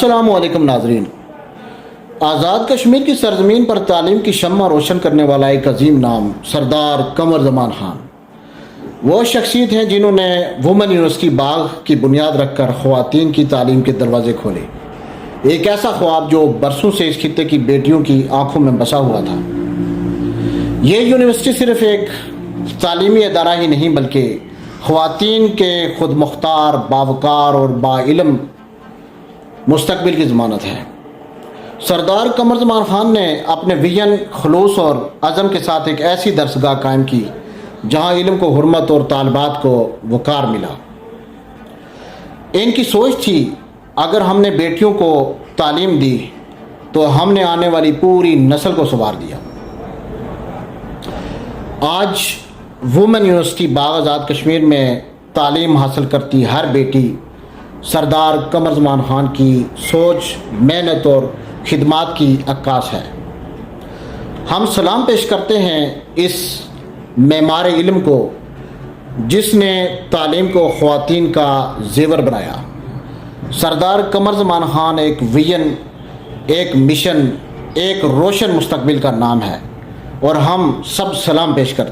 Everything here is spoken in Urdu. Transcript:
السلام علیکم ناظرین۔ آزاد کشمیر کی سرزمین پر تعلیم کی شمع روشن کرنے والا ایک عظیم نام سردار قمر زمان خان وہ شخصیت ہیں جنہوں نے وومن یونیورسٹی باغ کی بنیاد رکھ کر خواتین کی تعلیم کے دروازے کھولے۔ ایک ایسا خواب جو برسوں سے اس خطے کی بیٹیوں کی آنکھوں میں بسا ہوا تھا۔ یہ یونیورسٹی صرف ایک تعلیمی ادارہ ہی نہیں بلکہ خواتین کے خود مختار، باوقار اور باعلم مستقبل کی ضمانت ہے۔ سردار قمر زمان خان نے اپنے ویژن، خلوص اور عزم کے ساتھ ایک ایسی درسگاہ قائم کی جہاں علم کو حرمت اور طالبات کو وقار ملا۔ ان کی سوچ تھی، اگر ہم نے بیٹیوں کو تعلیم دی تو ہم نے آنے والی پوری نسل کو سنوار دیا۔ آج وومن یونیورسٹی باغ آزاد کشمیر میں تعلیم حاصل کرتی ہر بیٹی سردار قمر زمان خان کی سوچ، محنت اور خدمات کی عکاس ہے۔ ہم سلام پیش کرتے ہیں اس معمار علم کو جس نے تعلیم کو خواتین کا زیور بنایا۔ سردار قمر زمان خان ایک ویژن، ایک مشن، ایک روشن مستقبل کا نام ہے اور ہم سب سلام پیش کرتے ہیں۔